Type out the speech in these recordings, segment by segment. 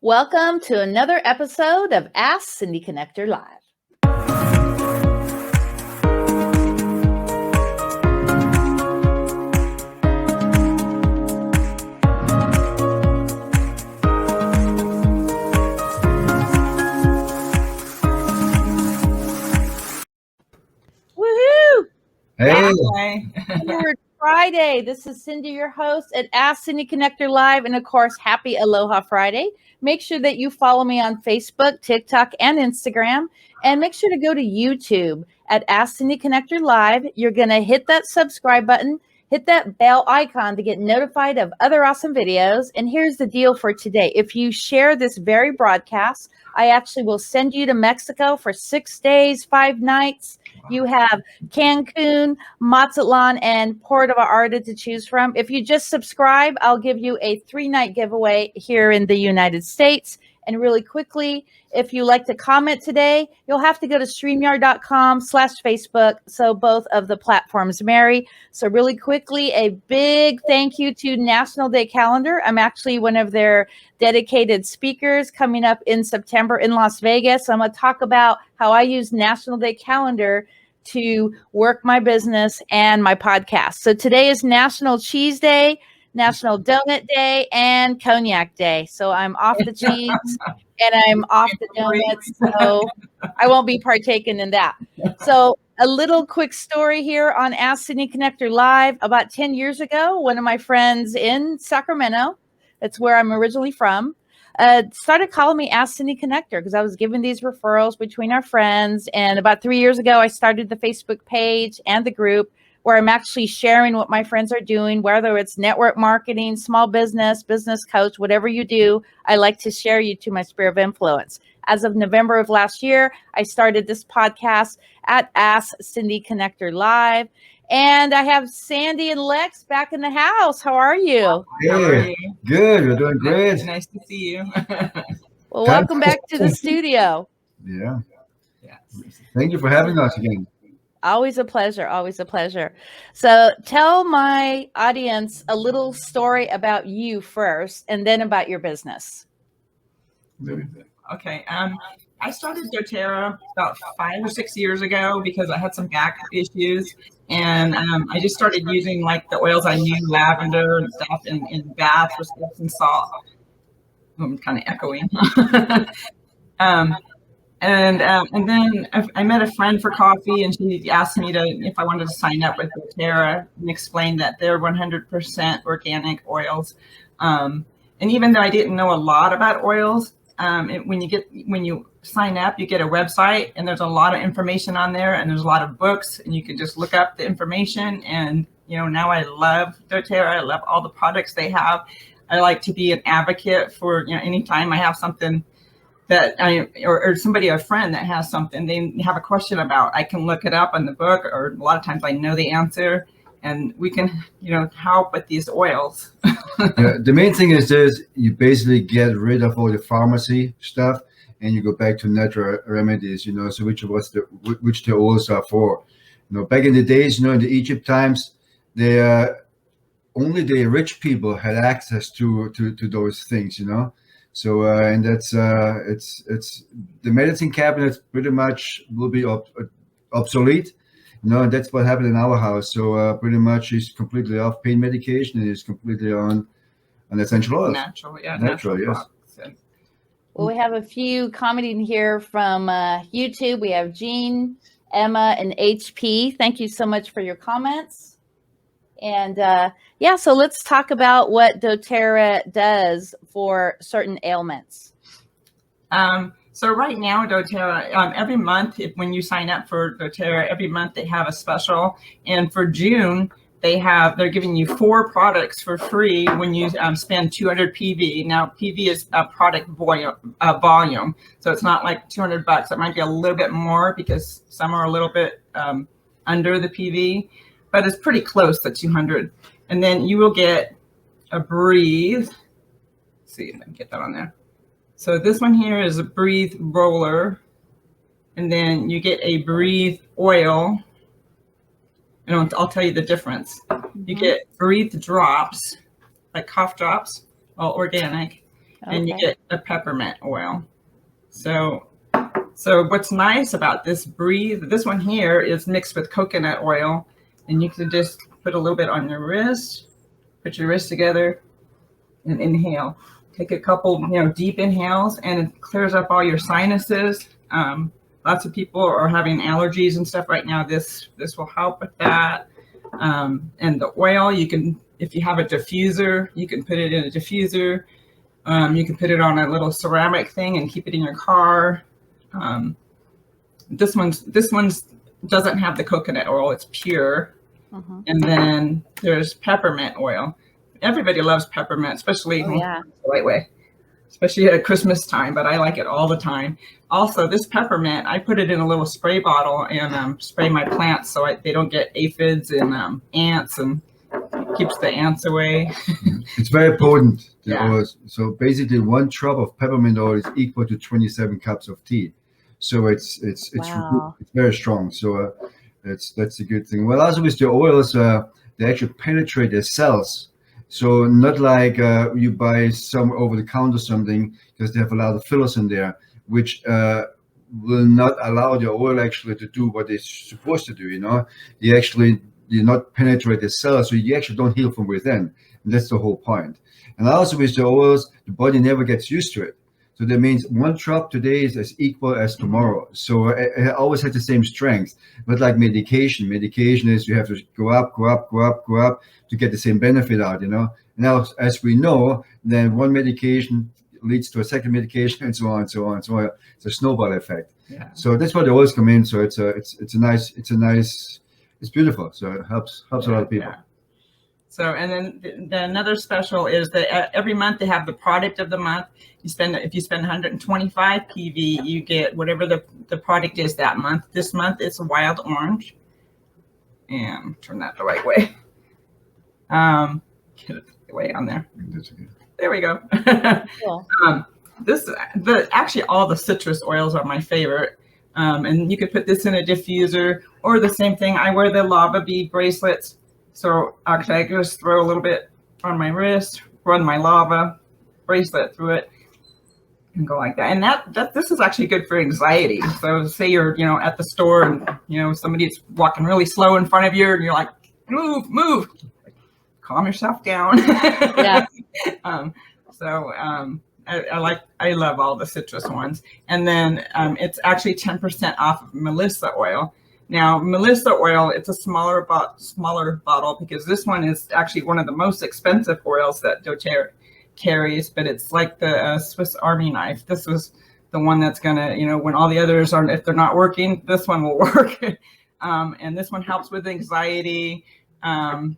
Welcome to another episode of Ask Cindy Connector Live. Woohoo! Hey. It's Friday. This is Cindy, your host at Ask Cindy Connector Live, and of course, happy Aloha Friday. Make sure that you follow me on Facebook, TikTok, and Instagram, and make sure to go to YouTube at Ask Cindy Connector Live. You're going to hit that subscribe button, hit that bell icon to get notified of other awesome videos. And here's the deal for today. If you share this very broadcast, I actually will send you to Mexico for 6 days, 5 nights. You have Cancun, Mazatlan, and Puerto Vallarta to choose from. If you just subscribe, I'll give you a 3-night giveaway here in the United States. And really quickly, if you like to comment today, you'll have to go to StreamYard.com/Facebook. So both of the platforms marry. So really quickly, a big thank you to National Day Calendar. I'm actually one of their dedicated speakers coming up in September in Las Vegas. So I'm going to talk about how I use National Day Calendar to work my business and my podcast. So today is National Cheese Day, National Donut Day, and Cognac Day. So I'm off the cheese and I'm off the donuts. So I won't be partaking in that. So a little quick story here on Ask Cindy Connector Live. About 10 years ago, one of my friends in Sacramento, that's where I'm originally from, started calling me Ask Cindy Connector because I was giving these referrals between our friends. And about 3 years ago, I started the Facebook page and the group where I'm actually sharing what my friends are doing, whether it's network marketing, small business, business coach, whatever you do. I like to share you to my sphere of influence. As of November of last year, I started this podcast at Ask Cindy Connector Live. And I have Sandy and Lex back in the house. How are you? Hey, good. You're doing great. Nice to see you. Well, welcome back to the studio. Yeah. Yes. Thank you for having us again. Always a pleasure. Always a pleasure. So tell my audience a little story about you first and then about your business. Okay. I started doTerra about 5 or 6 years ago because I had some back issues. And I just started using like the oils I knew, lavender and stuff, in baths with Epsom salt. I'm kind of echoing. And then I met a friend for coffee, and she asked me if I wanted to sign up with doTerra, and explained that they're 100% organic oils. And even though I didn't know a lot about oils, when you sign up, you get a website, and there's a lot of information on there, and there's a lot of books, and you can just look up the information. And now I love doTerra. I love all the products they have. I like to be an advocate for anytime I have something that or somebody, a friend that has something they have a question about, I can look it up on the book, or a lot of times I know the answer, and we can, help with these oils. Yeah, the main thing is this: you basically get rid of all the pharmacy stuff, and you go back to natural remedies. So which the oils are for. Back in the days, in the Egypt times, only the rich people had access to those things. So and that's it's the medicine cabinet pretty much will be obsolete. And that's what happened in our house. So pretty much it's completely off pain medication, and it's completely on essential oils. Natural, yes. Well, we have a few commenting here from YouTube. We have Jean, Emma, and HP. Thank you so much for your comments. And so let's talk about what doTerra does for certain ailments. So right now, doTerra, every month, when you sign up for doTerra, every month they have a special. And for June, they're giving you 4 products for free when you spend 200 PV. Now, PV is a product volume, so it's not like $200. It might be a little bit more because some are a little bit under the PV, but it's pretty close to 200. And then you will get a Breathe. Let's see if I can get that on there. So this one here is a Breathe roller, and then you get a Breathe oil. And I'll tell you the difference. You get Breathe drops, like cough drops, all organic. and you Okay. get a peppermint oil. So what's nice about this Breathe, this one here is mixed with coconut oil, and you can just put a little bit on your wrist, put your wrist together, and inhale. Take a couple, deep inhales, and it clears up all your sinuses. Lots of people are having allergies and stuff right now. This will help with that. And the oil, you can, if you have a diffuser, you can put it in a diffuser. You can put it on a little ceramic thing and keep it in your car. This one's doesn't have the coconut oil; it's pure. And then there's peppermint oil. Everybody loves peppermint, especially the right way, especially at Christmas time. But I like it all the time. Also, this peppermint, I put it in a little spray bottle and spray my plants so they don't get aphids and ants, and keeps the ants away. It's very potent. Yeah. So basically, 1 drop of peppermint oil is equal to 27 cups of tea. So it's very strong. So that's a good thing. Well, also with the oils, they actually penetrate the cells. So not like you buy some over the counter something, because they have a lot of fillers in there, which will not allow the oil actually to do what it's supposed to do. They actually do not penetrate the cells, so you actually don't heal from within. And that's the whole point. And also with the oils, the body never gets used to it. So that means 1 drop today is as equal as tomorrow. So it always has the same strength. But like medication is you have to go up to get the same benefit out, Now, as we know, then one medication leads to a second medication, and so on. It's a snowball effect. Yeah. So that's why the oils come in. So it's beautiful. So it helps a lot of people. Yeah. So, and then another special is that every month they have the product of the month. If you spend 125 PV, you get whatever the product is that month. This month it's a wild orange, and turn that the right way. Get it the way on there. That's okay. There we go. Cool. Actually all the citrus oils are my favorite. And you could put this in a diffuser, or the same thing. I wear the lava bead bracelets. So actually I just throw a little bit on my wrist, run my lava bracelet through it, and go like that. And this is actually good for anxiety. So say you're, at the store and, somebody's walking really slow in front of you and you're like, move, calm yourself down. Yeah. I love all the citrus ones. And then it's actually 10% off of Melissa oil. Now, Melissa oil, it's a smaller bottle, because this one is actually one of the most expensive oils that doTerra carries, but it's like the Swiss Army knife. This was the one that's gonna, when all the others aren't, if they're not working, this one will work. And this one helps with anxiety and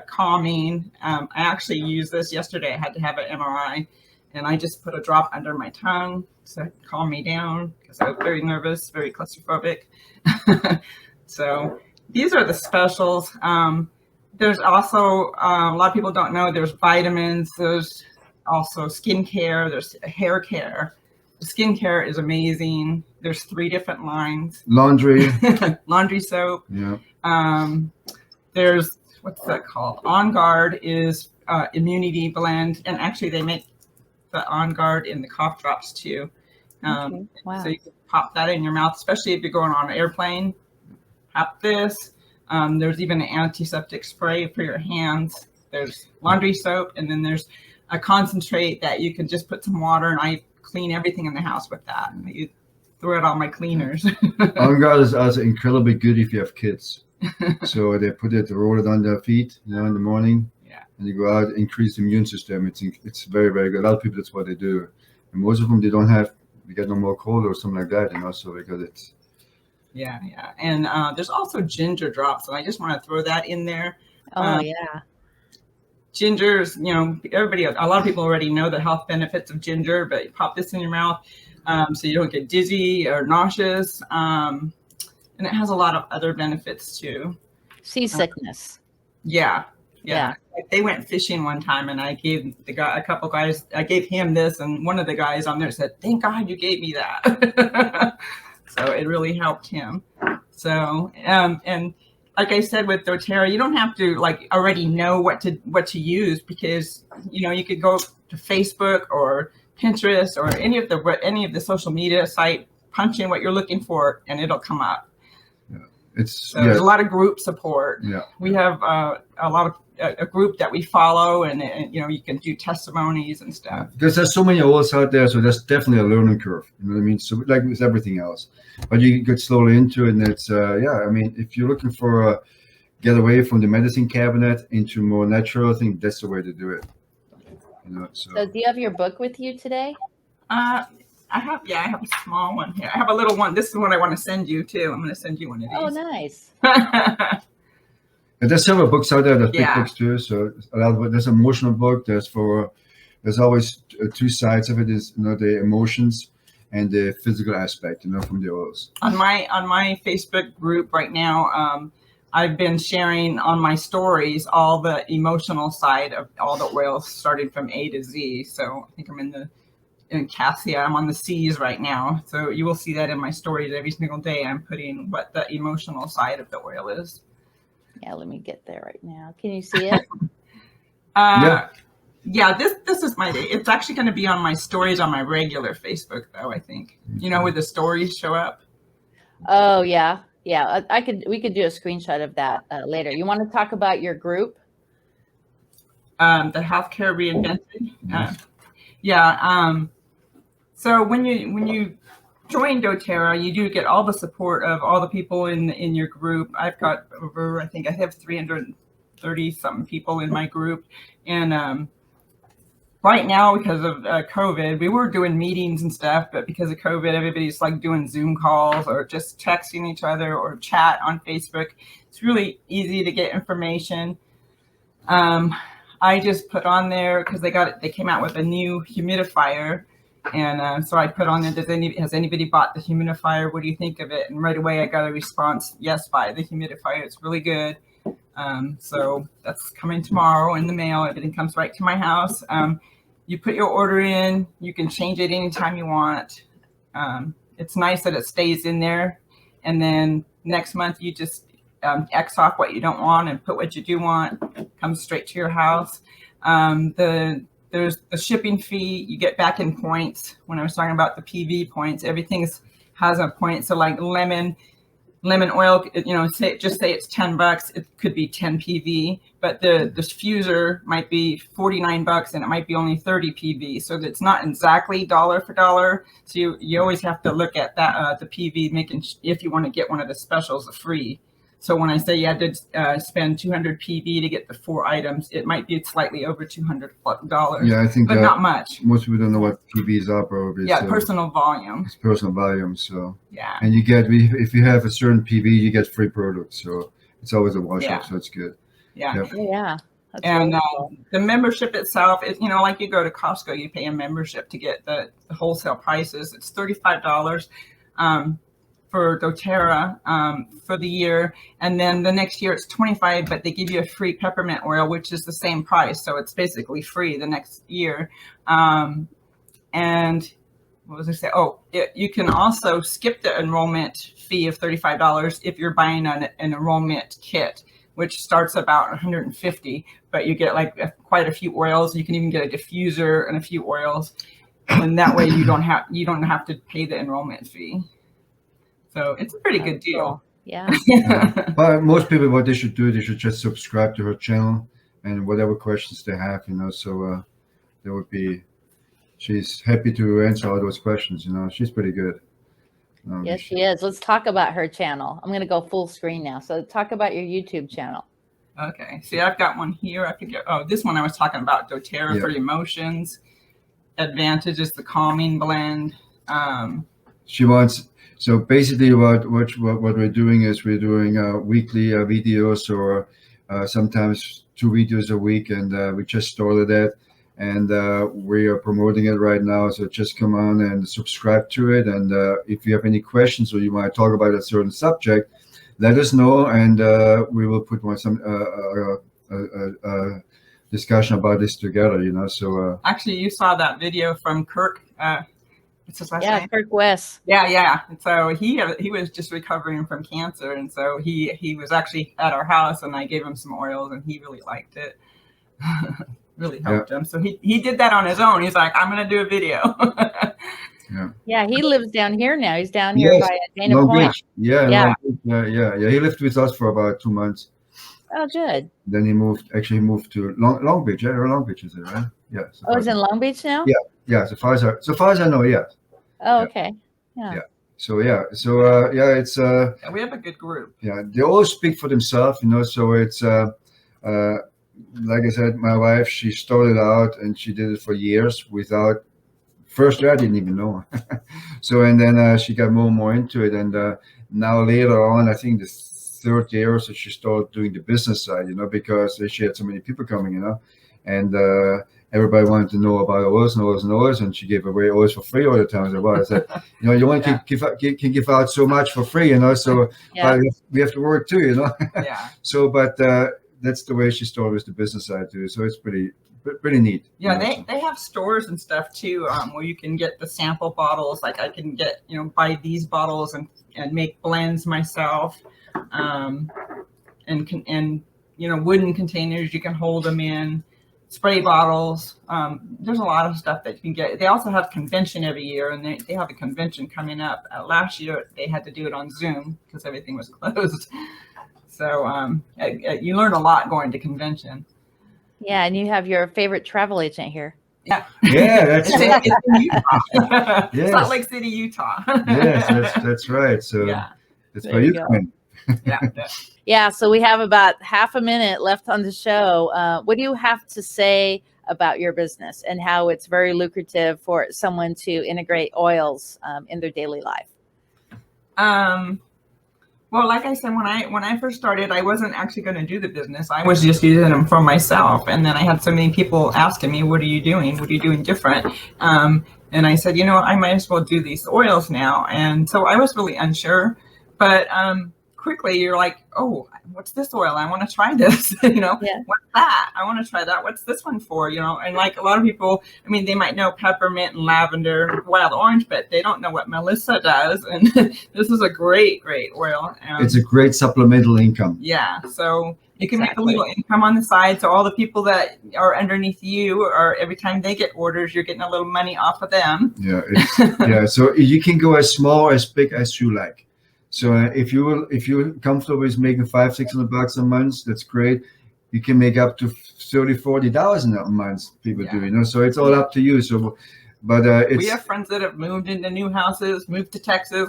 calming. I actually used this yesterday. I had to have an MRI, and I just put a drop under my tongue to calm me down, because I was very nervous, very claustrophobic. So these are the specials. There's also, a lot of people don't know, there's vitamins, there's also skincare, there's hair care. Skincare is amazing. There's 3 different lines. Laundry soap. Yeah. There's, what's that called? On Guard is immunity blend, and actually they make the On Guard in the cough drops too. Okay. Wow. So you can pop that in your mouth, especially if you're going on an airplane. Pop this. There's even an antiseptic spray for your hands. There's laundry soap, and then there's a concentrate that you can just put some water, and I clean everything in the house with that. And you throw it on my cleaners. On Guard is also incredibly good if you have kids. So they roll it on their feet, in the morning. Yeah. And you go out, increase the immune system. It's very, very good. A lot of people, that's what they do. And most of them, they get no more cold or something like that, so because it's. Yeah. And there's also ginger drops, and I just want to throw that in there. Oh, yeah. Ginger's, a lot of people already know the health benefits of ginger, but you pop this in your mouth so you don't get dizzy or nauseous. And it has a lot of other benefits too. Seasickness. Yeah. They went fishing one time, and I gave a couple guys, I gave him this, and one of the guys on there said, "Thank God you gave me that." So it really helped him. So, and like I said with doTerra, you don't have to like already know what to use, because you could go to Facebook or Pinterest or any of the social media site, punch in what you're looking for, and it'll come up. There's a lot of group support. Yeah, we have a lot of a group that we follow, and you can do testimonies and stuff. Yeah. Because there's so many oils out there, so there's definitely a learning curve. You know what I mean? So like with everything else, but you get slowly into it, and it's I mean, if you're looking for get away from the medicine cabinet into more natural, I think that's the way to do it. So do you have your book with you today? I have a small one here. I have a little one. This is one I want to send you too. I'm going to send you one of these. Oh, nice. And there's several books out there. There's big books too. So there's an emotional book. There's always two sides of it. Is the emotions and the physical aspect. From the oils. On my Facebook group right now, I've been sharing on my stories all the emotional side of all the oils, starting from A to Z. So I think I'm in Cassia. I'm on the C's right now. So you will see that in my stories every single day. I'm putting what the emotional side of the oil is. Yeah, let me get there right now. Can you see it? Yeah, this is my day. It's actually going to be on my stories on my regular Facebook, though, I think. Where the stories show up. Oh, yeah. Yeah, we could do a screenshot of that later. You want to talk about your group? The Healthcare Reinvented. So when you join doTerra, you do get all the support of all the people in your group. I've got over, I think I have 330 something people in my group, and right now, because of COVID, we were doing meetings and stuff, but because of COVID, everybody's like doing Zoom calls or just texting each other or chat on Facebook. It's really easy to get information. I just put on there because they came out with a new humidifier, and so I put on there, has anybody bought the humidifier? What do you think of it? And right away I got a response, yes, buy the humidifier. It's really good. So that's coming tomorrow in the mail. Everything comes right to my house. You put your order in, you can change it anytime you want. It's nice that it stays in there. And then next month you just X off what you don't want and put what you do want. It comes straight to your house. There's the shipping fee you get back in points. When I was talking about the PV points, everything has a point. So like lemon oil, say it's $10, it could be 10 PV, but the diffuser might be $49 and it might be only 30 PV. So it's not exactly dollar for dollar. So you always have to look at that, the PV, if you want to get one of the specials free. So when I say you had to spend 200 PV to get the 4 items, it might be slightly over $200. Yeah, I think, but not much. Most people don't know what PVs are, probably. Yeah, so personal volume. It's personal volume, so yeah. And if you have a certain PV, you get free products. So it's always a wash up. So it's good. Yeah. Yep. Yeah. That's and cool. The membership itself is, like you go to Costco, you pay a membership to get the wholesale prices. It's $35. For doTerra for the year, and then the next year it's $25, but they give you a free peppermint oil, which is the same price, so it's basically free the next year. And what was I say? You can also skip the enrollment fee of $35 if you're buying an enrollment kit, which starts about $150, but you get quite a few oils. You can even get a diffuser and a few oils, and that way you don't have to pay the enrollment fee. So it's a pretty good deal. Yeah. But most people, what they should do, they should just subscribe to her channel and whatever questions they have, so there would be, she's happy to answer all those questions, she's pretty good. Yes, she is. Let's talk about her channel. I'm going to go full screen now. So talk about your YouTube channel. Okay. See, I've got one here. I forget. Oh, this one I was talking about, doTerra for emotions. Advantage is the calming blend. She wants... So basically what we're doing is we're doing weekly videos, or sometimes 2 videos a week, and we just started that, and we are promoting it right now. So just come on and subscribe to it, and if you have any questions or you want to talk about a certain subject, let us know, and we will put some discussion about this together. So actually, you saw that video from Kirk. What's his last Yeah, name? Kirk West. Yeah. And so he was just recovering from cancer, and so he was actually at our house, and I gave him some oils, and he really liked it. Really helped him. So he did that on his own. He's like, I'm going to do a video. Yeah, he lives down here now. He's down here by Dana Long Point. Beach. Yeah. Yeah. Yeah. He lived with us for about 2 months. Oh, good. Then he moved to Long Beach. Yeah, or Long Beach is it, right? Yeah. Oh, he's in Long Beach now? Yeah. So far as I know, yes. Oh, okay. Yeah. So it's we have a good group. Yeah, they all speak for themselves, So it's like I said, my wife, she started out and she did it for years without. First year I didn't even know. So and then she got more and more into it, and now later on, I think the third year or so, she started doing the business side, because she had so many people coming, and everybody wanted to know about oils, and she gave away oils for free all the time. I said, you only can give out so much for free, so but we have to work too, Yeah. So, but that's the way she started with the business side too. So it's pretty neat. Yeah, they have stores and stuff too, where you can get the sample bottles. Like I can get, buy these bottles and make blends myself, and wooden containers you can hold them in, spray bottles. There's a lot of stuff that you can get. They also have convention every year, and they have a convention coming up. Last year they had to do it on Zoom because everything was closed. So you learn a lot going to convention. Yeah, and you have your favorite travel agent here. Yeah, that's right. It's in Utah. Yes. Salt Lake City, Utah. Yes, that's right. So that's where you come in. Yeah, so we have about half a minute left on the show. What do you have to say about your business and how it's very lucrative for someone to integrate oils in their daily life? Well, like I said, when I first started, I wasn't actually going to do the business. I was just using them for myself. And then I had so many people asking me, what are you doing? What are you doing different? And I said, I might as well do these oils now. And so I was really unsure. But quickly you're like, oh, what's this oil? I want to try this. What's that? I want to try that. What's this one for? And like a lot of people, they might know peppermint and lavender, wild orange, but they don't know what Melissa does. And this is a great oil. It's a great supplemental income. Yeah. So you can make a little income on the side. So all the people that are underneath you, or every time they get orders, you're getting a little money off of them. Yeah. So you can go as small or as big as you like. So if you're comfortable with making $500-600 a month, that's great. You can make up to $30,000-40,000 a month. People do, So it's all up to you. So, but we have friends that have moved into new houses, moved to Texas,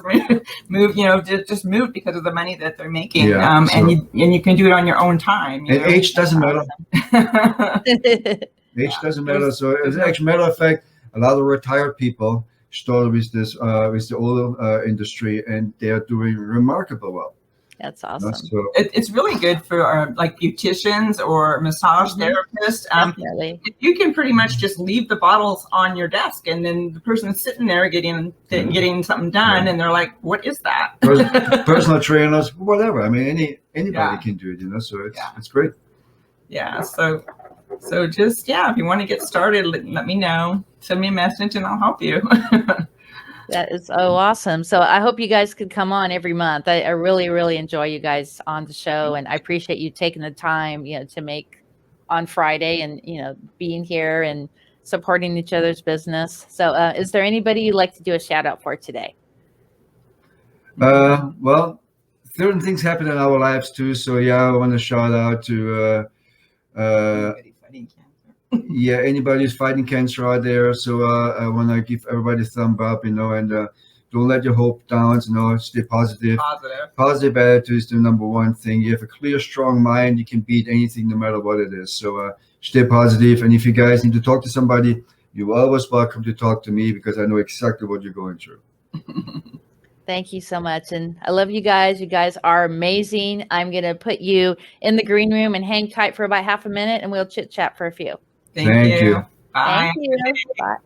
moved, just moved because of the money that they're making. Yeah, and you can do it on your own time. And age doesn't matter. Age doesn't matter. So as a matter of fact, a lot of retired people started with this with the oil industry, and they are doing remarkable well. That's awesome. So it's really good for like beauticians or massage therapists. You can pretty much just leave the bottles on your desk, and then the person is sitting there getting something done, and they're like, "What is that?" Personal trainers, whatever. Anybody can do it, So it's great. Yeah. So just if you want to get started, let me know. Send me a message, and I'll help you. That is so awesome. So I hope you guys could come on every month. I really, really enjoy you guys on the show, and I appreciate you taking the time, to make on Friday and, being here and supporting each other's business. So is there anybody you'd like to do a shout out for today? Well, certain things happen in our lives too. So I want to shout out to anybody who's fighting cancer out there. So I want to give everybody a thumb up, and don't let your hope down. Stay positive. Positive attitude is the number one thing. You have a clear, strong mind. You can beat anything, no matter what it is. So stay positive. And if you guys need to talk to somebody, you're always welcome to talk to me, because I know exactly what you're going through. Thank you so much. And I love you guys. You guys are amazing. I'm going to put you in the green room and hang tight for about half a minute, and we'll chit chat for a few. Thank you. Bye. Thank you. Bye.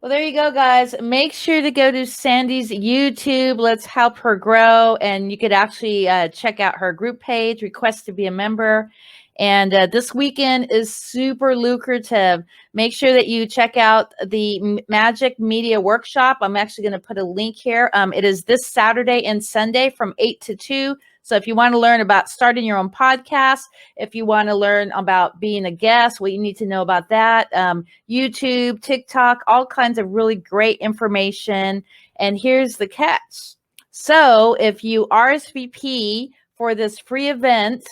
Well, there you go, guys. Make sure to go to Sandy's YouTube. Let's help her grow. And you could actually check out her group page, request to be a member. And this weekend is super lucrative. Make sure that you check out the Magic Media Workshop. I'm actually going to put a link here. It is this Saturday and Sunday from 8 to 2. So if you want to learn about starting your own podcast, if you want to learn about being a guest, what you need to know about that, YouTube, TikTok, all kinds of really great information. And here's the catch. So if you RSVP for this free event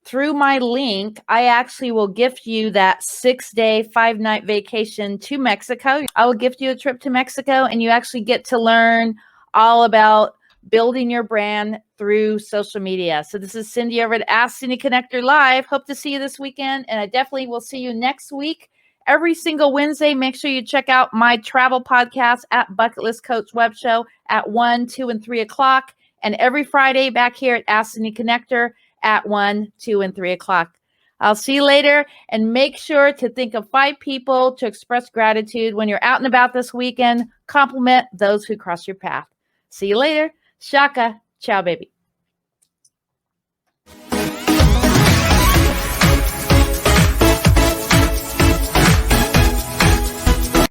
through my link, I actually will gift you that 6-day, 5-night vacation to Mexico. I will gift you a trip to Mexico, and you actually get to learn all about building your brand through social media. So this is Cindy over at Ask Cindy Connector Live. Hope to see you this weekend, and I definitely will see you next week. Every single Wednesday, make sure you check out my travel podcast at Bucket List Coach Web Show at 1, 2, and 3 o'clock. And every Friday back here at Ask Cindy Connector at 1, 2, and 3 o'clock. I'll see you later, and make sure to think of 5 people to express gratitude when you're out and about this weekend. Compliment those who cross your path. See you later. Shaka. Ciao, baby.